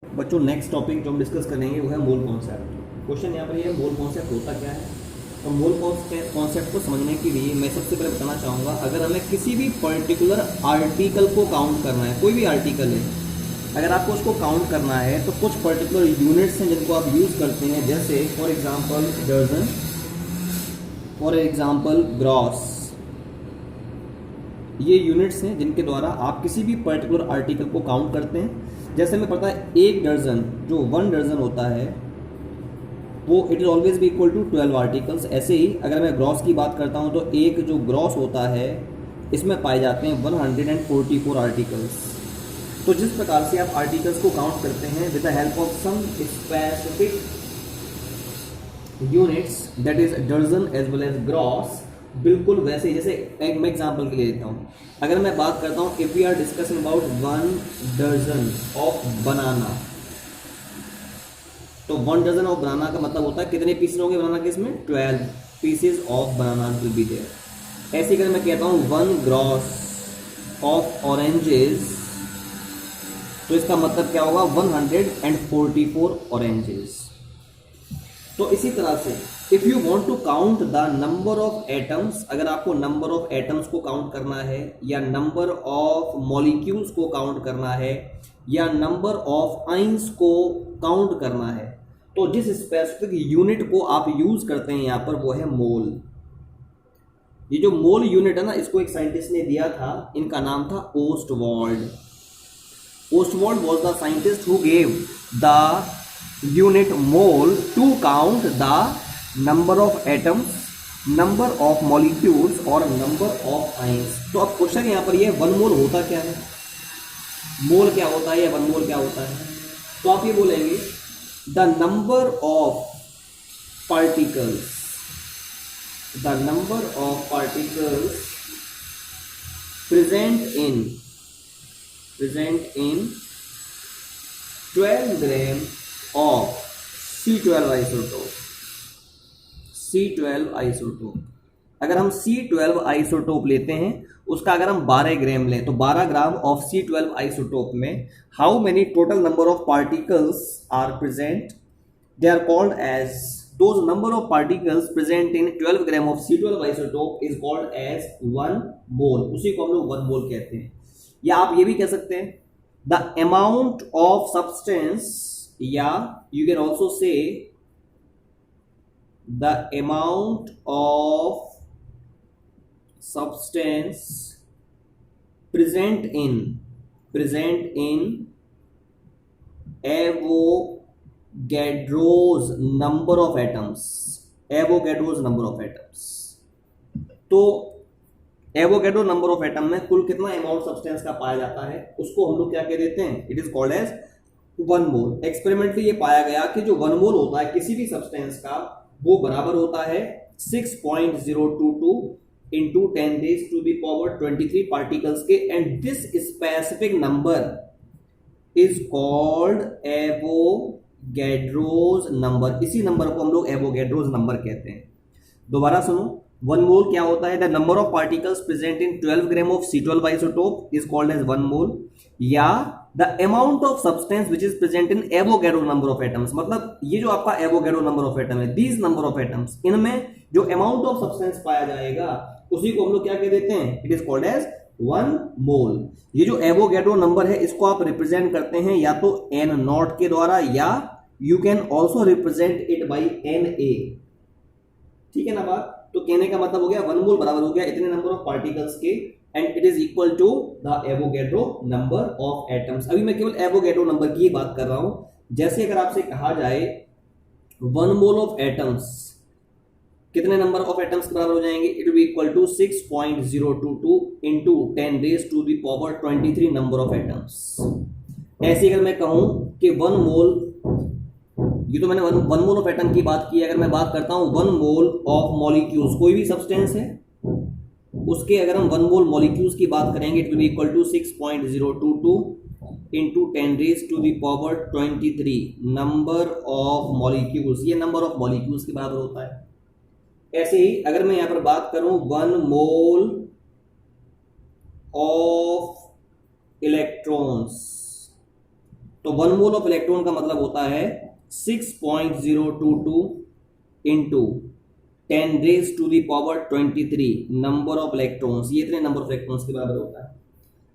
बच्चों next topic जो हम डिस्कस करेंगे वो है मोल कॉन्सेप्ट। क्वेश्चन यहाँ पर ये मोल कॉन्सेप्ट होता क्या है। तो मोल कॉन्सेप्ट को समझने के लिए मैं सबसे पहले बताना चाहूँगा, अगर हमें किसी भी पर्टिकुलर आर्टिकल को काउंट करना है, कोई भी आर्टिकल है, अगर आपको उसको काउंट करना है तो कुछ पर्टिकुलर यूनिट्स हैं जिनको आप यूज़ करते हैं, जैसे for example dozen, for example gross. ये यूनिट्स हैं जिनके द्वारा आप किसी भी पर्टिकुलर आर्टिकल को काउंट करते हैं। जैसे हमें पता है एक दर्जन, जो 1 दर्जन होता है वो इट इज़ ऑलवेज भी इक्वल टू 12 आर्टिकल्स। ऐसे ही अगर मैं ग्रॉस की बात करता हूँ तो एक जो ग्रॉस होता है इसमें पाए जाते हैं 144 आर्टिकल्स। तो जिस प्रकार से आप आर्टिकल्स को काउंट करते हैं with the help of some specific units that is dozen as well as gross, बिल्कुल वैसे ही जैसे एक मैं एग्जांपल के लिए देता हूँ। अगर मैं बात करता हूँ if we are discussing about 1 दर्जन ऑफ बनाना, तो 1 दर्जन ऑफ बनाना का मतलब होता है कितने पीसेस होंगे बनाना के, इसमें 12 pieces of banana will be there. ऐसे अगर मैं कहता हूँ 1 ग्रॉस ऑफ ऑरेंजेस, तो इसका मतलब क्या होगा 144 ऑरेंजेस। तो इसी तरह से if you want to count the number of atoms, अगर आपको नंबर ऑफ एटम्स को काउंट करना है या नंबर ऑफ मॉलिक्यूल्स को काउंट करना है या नंबर ऑफ आइंस को काउंट करना है, तो जिस स्पेसिफिक यूनिट को आप यूज करते हैं यहाँ पर वो है मोल। ये जो मोल यूनिट है ना, इसको एक साइंटिस्ट ने दिया था, इनका नाम था Ostwald. Ostwald was the scientist who gave the unit mole to count the number of atoms, number of molecules और number of ions। तो अब क्वेश्चन यहाँ पर ये 1 मोल होता क्या है, मोल क्या होता है या 1 मोल क्या होता है। तो आप ये बोलेंगे the number of particles, the number of particles present in 12 gram of C12 isotope. C12 isotope, अगर हम C12 आइसोटोप लेते हैं, उसका अगर हम 12 ग्राम लें तो 12 ग्राम ऑफ C12 आइसोटोप में how many total number of particles are present, they are called as, those number of particles present in 12 gram of C12 isotope is called as 1 mole. उसी को हम लोग 1 मोल कहते हैं। या आप ये भी कह सकते हैं द अमाउंट ऑफ सब्सटेंस, या you can also say the amount of substance present in Avogadro's number of atoms, Avogadro's number of atoms। तो एवोगैड्रो नंबर ऑफ एटम में कुल कितना अमाउंट सब्सटेंस का पाया जाता है, उसको हम लोग क्या कह देते हैं, it is called as 1 mole. Experimentally ये पाया गया कि जो 1 मोल होता है किसी भी सब्सटेंस का, वो बराबर होता है 6.022 into 10 raise to the power 23 particles के, and this specific number is called Avogadro's number. इसी नंबर को हम लोग एवोगैड्रोज नंबर कहते हैं। दोबारा सुनो, 1 मोल क्या होता है, the number of particles present in 12 gram of C12 isotope is called as 1 mole, या the amount of substance which is present in Avogadro number of atoms. मतलब ये जो आपका एवोगैड्रो नंबर ऑफ एटम है, दीज नंबर ऑफ एटम्स, इनमें जो amount of substance पाया जाएगा उसी को हम लोग क्या कह देते हैं, इट इज कॉल्ड एज 1 मोल। ये जो एवोगैड्रो नंबर है इसको आप रिप्रेजेंट करते हैं या तो n नॉट के द्वारा, या you can also represent it by Na। ठीक है ना बात। तो कहने का मतलब हो गया 1 मोल बराबर हो गया इतने नंबर ऑफ पार्टिकल्स के, and it is equal to the Avogadro number of atoms. अभी मैं केवल एवोगैड्रो नंबर की बात कर रहा हूं। जैसे अगर आपसे कहा जाए 1 मोल ऑफ एटम्स, कितने नंबर ऑफ एटम्स के बराबर हो जाएंगे, it will be equal to 6.022 into 10 raise to the power 23 number of atoms. ऐसे अगर मैं कहूं कि 1 मोल, ये तो मैंने 1 मोल ऑफ एटम की बात की, अगर मैं बात करता हूं 1 मोल ऑफ मॉलिक्यूल्स, कोई भी सब्सटेंस है उसके अगर हम 1 मोल मॉलिक्यूल्स की बात करेंगे, it will be equal to 6.022 into 10 raise to the power 23 number of molecules. ये नंबर ऑफ मॉलिक्यूल्स के बराबर होता है। ऐसे ही अगर मैं यहां पर बात करूं 1 मोल ऑफ इलेक्ट्रॉन्स, तो 1 मोल ऑफ इलेक्ट्रॉन का मतलब होता है 6.022 into 10 raise to the power 23 number of electrons, ये इतने नंबर ऑफ इलेक्ट्रॉन्स के बराबर होता है।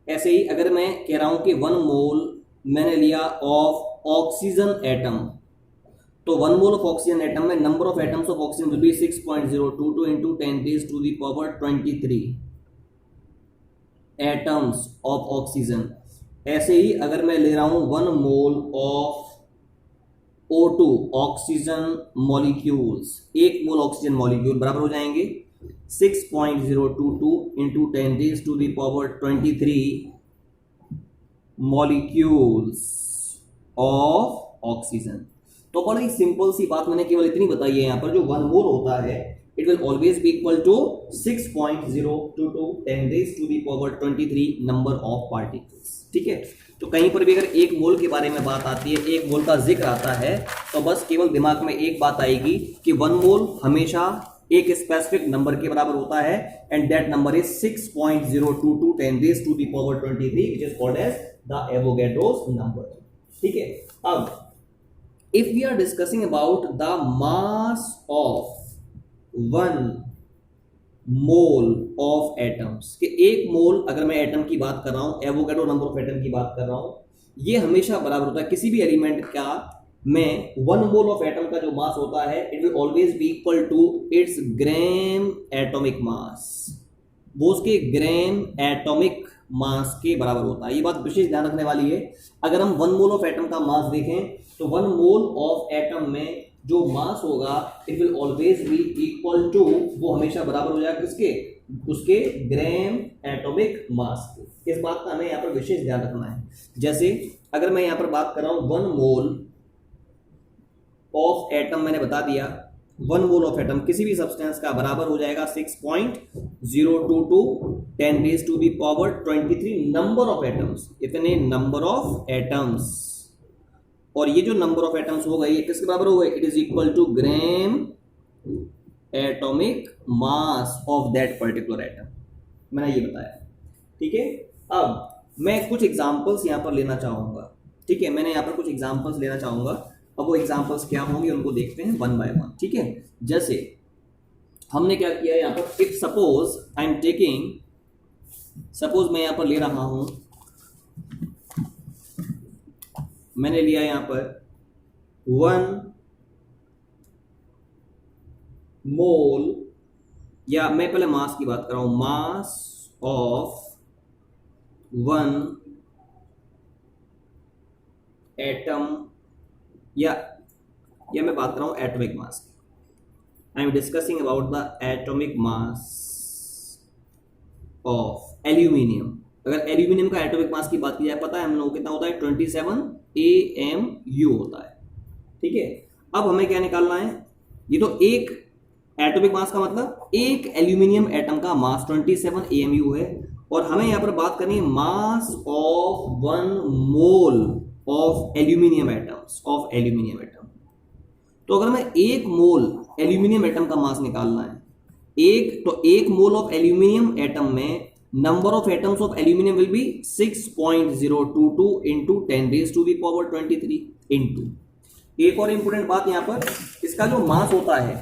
ऐसे ही अगर मैं कह रहा हूं कि 1 मोल मैंने लिया ऑफ ऑक्सीजन एटम, तो 1 मोल ऑफ ऑक्सीजन एटम में number of atoms of oxygen will be 6.022 into 10 raise to the power 23 atoms of oxygen. ऐसे ही अगर मैं ले रहा हूं 1 mole of O2 oxygen molecules, 1 mole oxygen molecule बराबर हो जाएंगे 6.022 into 10 raise to the power 23 molecules of oxygen. तो बड़ी सिंपल सी बात मैंने केवल इतनी बताई है, यहां पर जो 1 मोल होता है it will always be equal to 6.022 10 raise to the power 23 number of particles. ठीक है, तो कहीं पर भी अगर 1 मोल के बारे में बात आती है, 1 मोल का जिक्र आता है, तो बस केवल दिमाग में एक बात आएगी कि 1 मोल हमेशा एक स्पेसिफिक नंबर के बराबर होता है and that number is 6.022 10 raise to the power 23 which is called as the Avogadro's number. ठीक है, अब if we are discussing about the mass of 1 mole of atoms, कि 1 मोल अगर मैं एटम की बात कर रहा हूं, एवोगैड्रो नंबर ऑफ एटम की बात कर रहा हूं, ये हमेशा बराबर होता है किसी भी एलिमेंट का में 1 मोल ऑफ एटम का जो मास होता है it will always be equal to its gram atomic mass, वो उसके ग्राम एटॉमिक मास के बराबर होता है। ये बात विशेष ध्यान रखने वाली है। अगर हम 1 मोल ऑफ एटम का मास देखें तो 1 मोल ऑफ एटम में जो मास होगा it will always be equal to, वो हमेशा बराबर हो जाएगा किसके, उसके ग्राम एटॉमिक मास के। इस बात का हमें यहाँ पर विशेष ध्यान रखना है। जैसे अगर मैं यहाँ पर बात कर रहा हूँ 1 मोल ऑफ एटम, मैंने बता दिया 1 मोल ऑफ एटम किसी भी सब्सटेंस का बराबर हो जाएगा 6.022 10 raise to the power 23 number of atoms, इतने नंबर ऑफ एटम्स। और ये जो नंबर ऑफ एटम्स हो गए ये किसके बराबर हो गए, it is equal to gram atomic mass of that particular atom, मैंने ये बताया। ठीक है, अब मैं कुछ एग्जांपल्स यहां पर लेना चाहूंगा। ठीक है, मैंने यहां पर कुछ एग्जांपल्स लेना चाहूंगा। अब वो एग्जांपल्स क्या होंगे उनको देखते हैं 1 बाय 1। ठीक है, जैसे हमने क्या किया यहां पर, if suppose I am taking, suppose मैं यहां पर ले रहा हूं, मैंने लिया यहां पर 1 मोल, या मैं पहले मास की बात कर रहा हूं, मास ऑफ 1 एटम, या मैं बात कर रहा हूं एटॉमिक मास की। I am discussing about the atomic mass of aluminium. अगर एल्यूमिनियम का एटॉमिक मास की बात की जाए, पता है हम लोगों को कितना होता है, 27 AMU होता है। ठीक है, अब हमें क्या निकालना है, ये तो एक एटॉमिक मास का मतलब एक एल्यूमिनियम एटम का मास 27 AMU है, और हमें यहां पर बात करनी है मास of 1 mole of aluminium atoms, of aluminium atom. तो अगर मैं 1 मोल एल्यूमिनियम एटम का मास निकालना है, तो 1 मोल ऑफ एल्यूमिनियम एटम में number of atoms of aluminium will be 6.022 into 10 raise to the power 23 into, एक और इंपोर्टेंट बात यहां पर, इसका जो मास होता है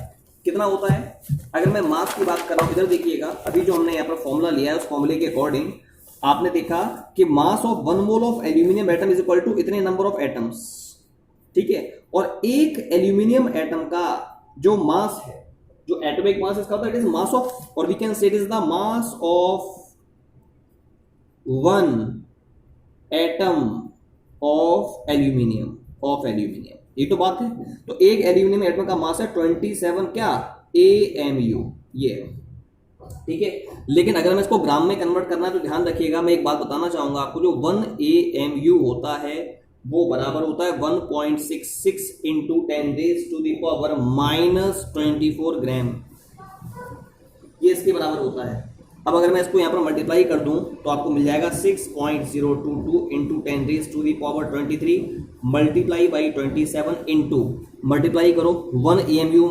कितना होता है। अगर मैं मास की बात कर रहा हूं, इधर देखिएगा, अभी जो हमने यहां पर फॉर्मूला लिया है उस फॉर्मूले के अकॉर्डिंग आपने देखा कि mass of 1 mole of aluminium atom is equal to इतने नंबर ऑफ एटम्स। ठीक है, और एक एल्यूमिनियम एटम का जो मास है, जो एटॉमिक मास इसका होता है, इट इज मास ऑफ, और we can say it is the mass of 1 atom of aluminium, ये तो बात है। तो एक एल्यूमिनियम एटम का मास है 27 क्या AMU, ये। ठीक है, लेकिन अगर मैं इसको ग्राम में कन्वर्ट करना है तो ध्यान रखिएगा, मैं एक बात बताना चाहूंगा आपको, जो 1 AMU होता है वो बराबर होता है 1.66 into 10 raise to the power -24 gram, ये इसके बराबर होता है। अब अगर मैं इसको यहाँ पर मल्टीप्लाई कर दूं तो आपको मिल जाएगा 6.022 into 10 raise to the power 23 multiply by 27 into, multiply करो 1 AMU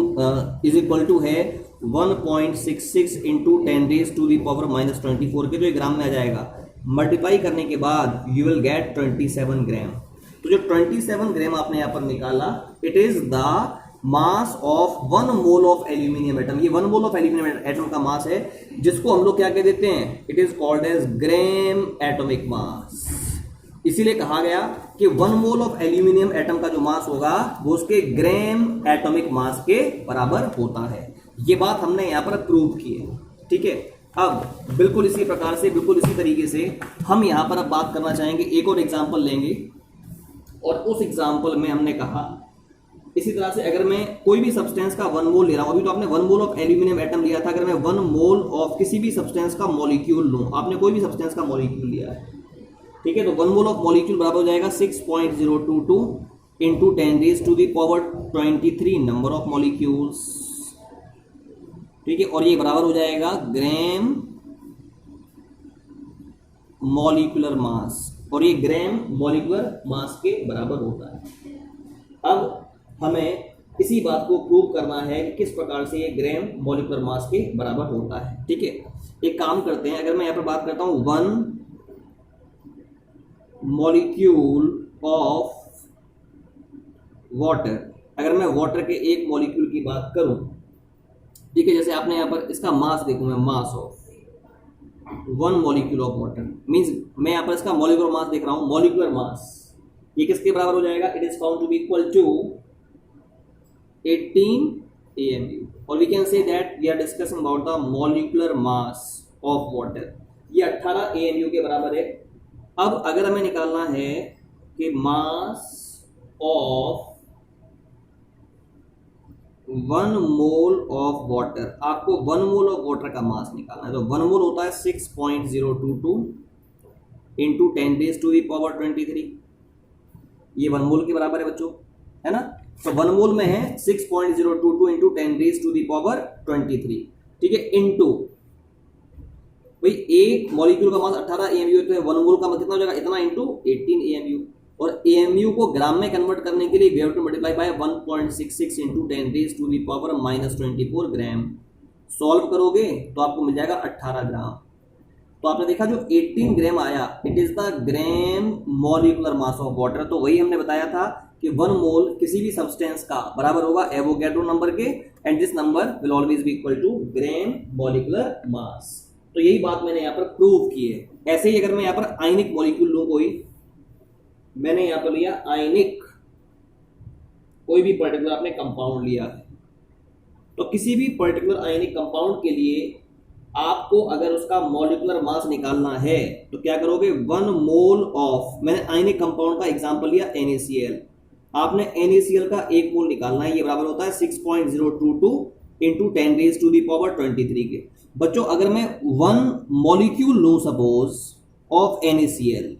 इज इक्वल टू है 1.66 into 10 raise to the power -24 के, जो ग्राम में आ जाएगा। मल्टीप्लाई करने के बाद यू विल गेट 27 ग्राम। तो जो 27 ग्राम आपने यहाँ पर निकाला, it is the mass of 1 mole of aluminium atom. ये 1 मोल ऑफ एल्यूमिनियम एटम का मास है, जिसको हम लोग क्या कह देते हैं, it is called as gram atomic mass. इसीलिए कहा गया कि 1 मोल ऑफ एल्यूमिनियम एटम का जो मास होगा वो उसके ग्राम एटॉमिक मास के बराबर होता है। ये बात हमने यहां पर प्रूव की है, ठीक है। अब बिल्कुल इसी प्रकार से, बिल्कुल इसी तरीके से हम यहां पर अब बात करना चाहेंगे, एक और एग्जांपल लेंगे, और उस एग्जांपल में हमने कहा इसी तरह से अगर मैं कोई भी सब्सटेंस का 1 मोल ले रहा हूं, अभी तो आपने 1 मोल ऑफ एल्यूमिनियम एटम लिया था, अगर मैं 1 मोल ऑफ किसी भी सब्सटेंस का मॉलिक्यूल लूं, आपने कोई भी सब्सटेंस का मॉलिक्यूल लिया है, ठीक है, तो 1 मोल ऑफ मॉलिक्यूल बराबर हो जाएगा 6.022 इंटू 10⁻⁻23 नंबर ऑफ मॉलिक्यूल्स, ठीक है, और ये बराबर हो जाएगा ग्राम मॉलिक्यूलर मास, और ये ग्राम मॉलिक्यूलर मास के बराबर होता है। अब हमें इसी बात को प्रूव करना है कि किस प्रकार से ये ग्राम मॉलिक्यूलर मास के बराबर होता है, ठीक है। एक काम करते हैं, अगर मैं यहाँ पर बात करता हूँ 1 मॉलिक्यूल ऑफ वाटर, अगर मैं वाटर के एक मॉलिक्यूल की बात करूं, ठीक है, जैसे आपने यहाँ पर इसका मास देखूं मैं, मास of 1 molecule of water means मैं यहाँ पर इसका मॉलिक्यूलर मास देख रहा हूं, मॉलिक्यूलर मास ये किसके बराबर हो जाएगा, it is found to be equal to 18 AMU, और we can say that we are discussing about the molecular mass of water, ये 18 AMU के बराबर है। अब अगर हमें निकालना है कि mass of 1 mole of water, आपको 1 मोल ऑफ वाटर का मास निकालना है, तो 1 मोल होता है 6.022 इंटू 10⁻23, ये 1 मोल के बराबर है बच्चों, है ना। तो 1 मोल में है 6.022 इंटू 10⁻23, ठीक है, इंटू भाई एक मॉलिक्यूल का मास 18 AMU, तो 1 मोल का मास कितना हो जाएगा, इतना इंटू 18 AMU, और AMU को ग्राम में कन्वर्ट करने के लिए we have to multiply by 1.66 into 10⁻24 gram. Solve करोगे तो आपको मिल जाएगा 18 ग्राम। तो आपने देखा जो 18 ग्राम आया, it is the gram molecular mass of water. तो वही हमने बताया था कि 1 मोल किसी भी सब्सटेंस का बराबर होगा एवोगैड्रो नंबर के, and this number will always be equal to gram molecular mass. तो यही बात मैंने यहाँ पर प्रूव की है। ऐसे ही अगर मैं यहाँ पर आयनिक मॉलिक्यूल लूं, कोई मैंने यहाँ पर लिया आयनिक, कोई भी पर्टिकुलर आपने कंपाउंड लिया है, तो किसी भी पर्टिकुलर आयनिक कंपाउंड के लिए आपको अगर उसका मॉलिक्यूलर मास निकालना है तो क्या करोगे, 1 मोल ऑफ, मैंने आयनिक कंपाउंड का एग्जांपल लिया NaCl, आपने NaCl का 1 मोल निकालना है, ये बराबर होता है 6.022 इंटू 10⁻23 के। बच्चों अगर मैं 1 मॉलिक्यूल लूं सपोज ऑफ NaCl,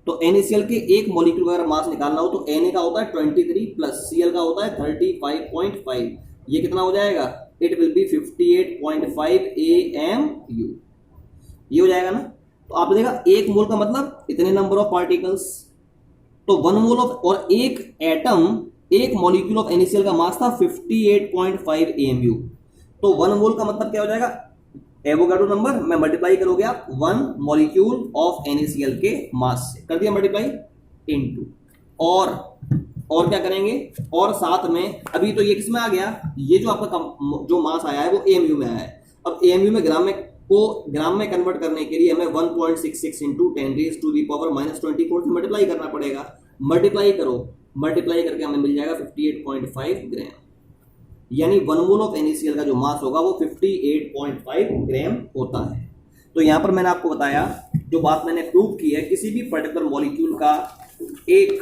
तो NaCl के एक मॉलिक्यूल का अगर मास निकालना हो तो Na का होता है 23 प्लस Cl का होता है 35.5, ये कितना हो जाएगा, इट विल बी 58.5 AMU, ये हो जाएगा ना। तो आपने देखा 1 मोल का मतलब इतने नंबर ऑफ पार्टिकल्स, तो 1 मोल ऑफ, और एक एटम, एक मॉलिक्यूल ऑफ NaCl का मास था 58.5 AMU, तो 1 मोल का मतलब क्या हो जाएगा, एवोगाड्रो नंबर में मल्टीप्लाई करोगे आप 1 मॉलिक्यूल ऑफ NaCl के मास से, कर दिया मल्टीप्लाई, इनटू, और क्या करेंगे, और साथ में अभी तो ये किसमें आ गया, ये जो आपका जो मास आया है वो AMU में आया है। अब AMU में ग्राम में कन्वर्ट करने के लिए हमें 1.66 इंटू 10⁻⁻24 से मल्टीप्लाई करना पड़ेगा। मल्टीप्लाई करो, मल्टीप्लाई करके हमें मिल जाएगा 58.5 ग्राम, यानी 1 मोल ऑफ NaCl का जो मास होगा वो 58.5 ग्राम होता है। तो यहाँ पर मैंने आपको बताया, जो बात मैंने प्रूव की है, किसी भी पर्टिकुलर मॉलिक्यूल का एक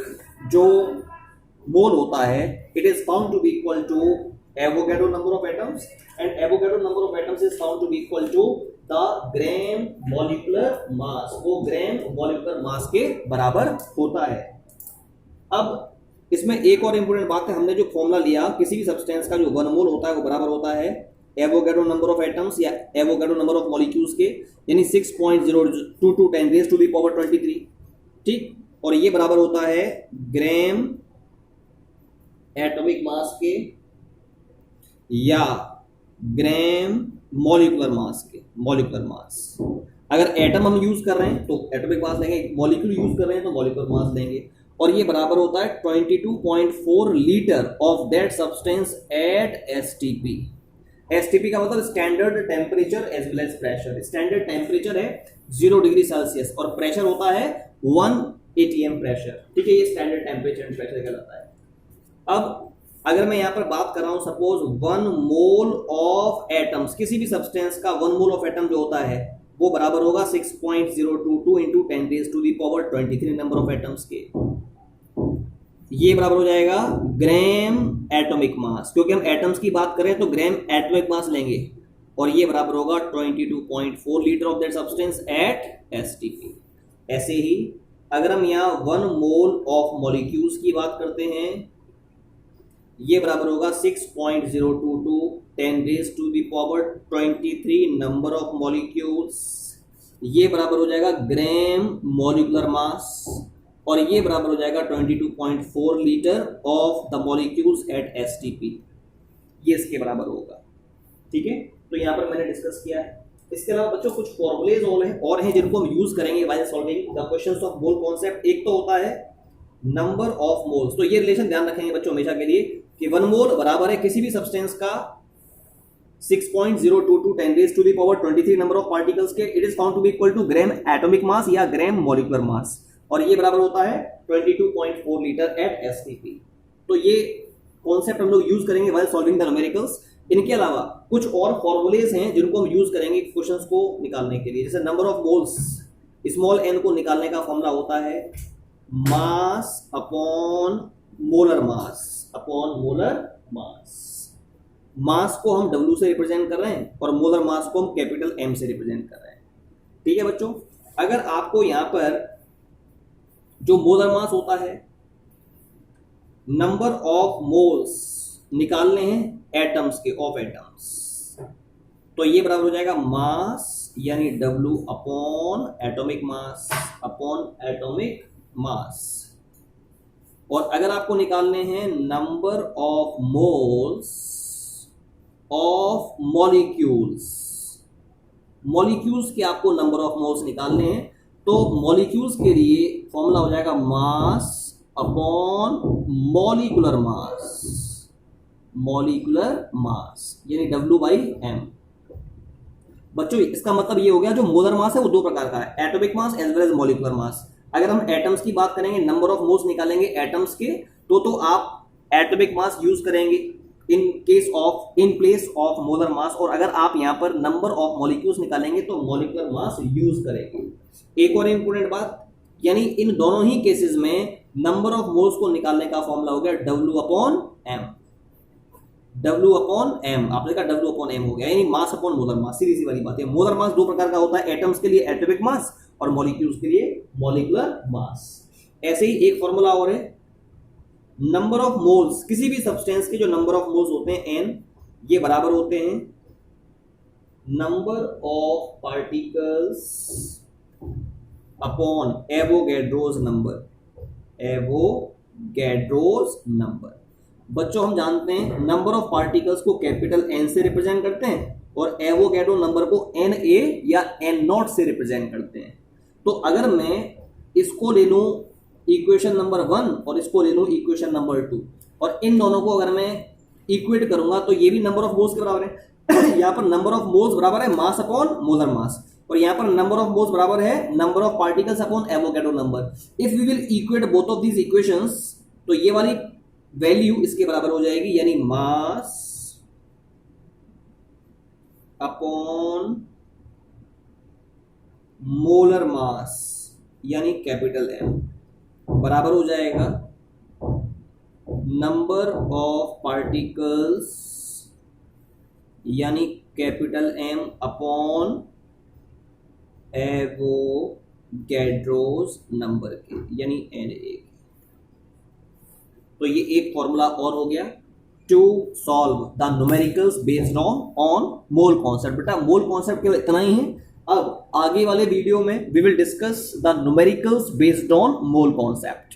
जो मोल होता है, it is found to be equal to Avogadro number of atoms, and Avogadro number of atoms is found to be equal to the gram molecular mass, वो ग्राम मॉलिक्यूलर मास के बराबर होता है। अब इसमें एक और इंपोर्टेंट बात है, हमने जो फॉर्मूला लिया, किसी भी सब्सटेंस का जो 1 मोल होता है वो बराबर होता है एवोगाड्रो नंबर ऑफ एटम्स या एवोगाड्रो नंबर ऑफ मॉलिक्यूल्स के, यानी 6.022 10⁻23, ठीक, और ये बराबर होता है ग्राम एटॉमिक मास के या ग्राम मॉलिक्यूलर मास के, मॉलिक्यूलर मास। अगर एटम हम यूज कर रहे हैं तो एटॉमिक मास लेंगे, मॉलिक्यूल यूज कर रहे हैं तो मॉलिक्यूलर मास लेंगे। और ये बराबर होता है 22.4 litre of that substance at STP. STP का मतलब standard temperature as well as pressure. Standard temperature है 0 डिग्री सेल्सियस और प्रेशर होता है 1 atm प्रेशर, ठीक है, ये स्टैंडर्ड टेम्परेचर एंड प्रेशर कहलाता है। अब अगर मैं यहां पर बात कर रहा हूं सपोज 1 मोल ऑफ एटम्स, किसी भी सब्सटेंस का 1 मोल ऑफ एटम जो होता है वो बराबर होगा 6.022 into 10 raise to the power 23 number of atoms के। ये बराबर हो जाएगा ग्राम एटॉमिक मास, क्योंकि हम एटम्स की बात करें तो ग्राम एटॉमिक मास लेंगे, और ये बराबर होगा 22.4 litre of that substance at STP. ऐसे ही अगर हम यहाँ 1 मोल ऑफ मॉलिक्यूल्स की बात करते हैं, ये बराबर होगा 6.022 10 raise to the power 23 number of molecules. ये बराबर हो जाएगा ग्राम मॉलिक्यूलर मास, और ये बराबर हो जाएगा 22.4 litre of the molecules at STP. ये इसके बराबर होगा, ठीक है। तो यहाँ पर मैंने डिस्कस किया है। इसके अलावा बच्चों कुछ फॉर्मूलेज और हैं जिनको हम यूज करेंगे while solving the questions of mole concept. एक तो होता है नंबर ऑफ मोल्स, तो ये रिलेशन ध्यान रखेंगे बच्चों हमेशा के लिए कि 1 मोल बराबर है किसी भी सब्सटेंस का 6.022 10 raise to the power 23 number of particles के। It is found to be equal to gram atomic mass या ग्राम मॉलिक्यूलर मास, और ये बराबर होता है 22.4 लीटर एट एसटीपी। तो ये कॉन्सेप्ट हम लोग यूज करेंगे व्हाइल सॉल्विंग द न्यूमेरिकल्स। इनके अलावा कुछ और फॉर्मूलेज हैं जिनको हम यूज करेंगे क्वेश्चंस को निकालने के लिए। जैसे number of moles, small n को निकालने का फॉर्मूला होता है mass upon molar mass upon molar mass. Mass को हम W से रिप्रेजेंट कर रहे हैं और मोलर मास को हम कैपिटल M से रिप्रेजेंट कर रहे हैं, ठीक है बच्चों। अगर आपको यहां पर जो मोलर मास होता है, नंबर ऑफ मोल्स निकालने हैं एटम्स के, ऑफ एटम्स, तो ये बराबर हो जाएगा मास यानी W upon atomic mass upon atomic mass. और अगर आपको निकालने हैं number of moles of molecules, molecules के आपको नंबर ऑफ मोल्स निकालने हैं, तो मॉलिक्यूल्स के लिए फॉर्मूला हो जाएगा mass upon molecular mass, molecular mass यानी W बाई M। बच्चों इसका मतलब ये हो गया जो मोलर मास है वो दो प्रकार का है, atomic mass as well as molecular mass. अगर हम एटम्स की बात करेंगे, नंबर ऑफ मोल्स निकालेंगे एटम्स के, तो आप एटॉमिक मास यूज करेंगे in place of molar mass, और अगर आप यहां पर नंबर ऑफ मॉलिक्यूल्स निकालेंगे तो मॉलिक्यूलर मास यूज करेंगे। एक और इंपॉर्टेंट बात, यानी इन दोनों ही केसेस में नंबर ऑफ मोल्स को निकालने का फॉर्मूला हो गया W upon M। W upon M, आपने कहा W अपॉन M हो गया, यानी मास अपॉन मोलर मास। सीधी सी वाली बात है। मोलर मास दो प्रकार का होता है, एटम्स के लिए एटॉमिक मास और मॉलिक्यूल्स के लिए मॉलिक्यूलर मास। ऐसे ही एक फॉर्मूला और है, नंबर ऑफ मोल्स, किसी भी सब्सटेंस के जो नंबर ऑफ मोल्स होते हैं N, ये बराबर होते हैं number of particles upon Avogadro's number, Avogadro's number. बच्चों हम जानते हैं नंबर ऑफ पार्टिकल्स को कैपिटल N से रिप्रेजेंट करते हैं और एवोगैड्रो नंबर को Na या N0 से रिप्रेजेंट करते हैं। तो अगर मैं इसको ले लूं इक्वेशन नंबर 1 और इसको ले लूं इक्वेशन नंबर 2, और इन दोनों को अगर मैं इक्वेट करूंगा तो ये भी नंबर ऑफ मोल्स के बराबर है। यहाँ पर नंबर ऑफ मोल्स बराबर है मास अपॉन मोलर मास, और यहाँ पर नंबर ऑफ मोल्स बराबर है number of particles upon Avogadro number. If we will equate both of these equations, तो ये वाली वैल्यू इसके बराबर हो जाएगी, यानी मास अपॉन मोलर मास यानी कैपिटल M बराबर हो जाएगा नंबर ऑफ पार्टिकल्स यानी capital M upon Avogadro's number के यानी Na। तो ये एक फॉर्मूला और हो गया to solve the numericals based on mole concept. बेटा मोल कॉन्सेप्ट केवल इतना ही है। अब आगे वाले वीडियो में we will discuss the numericals based on mole concept.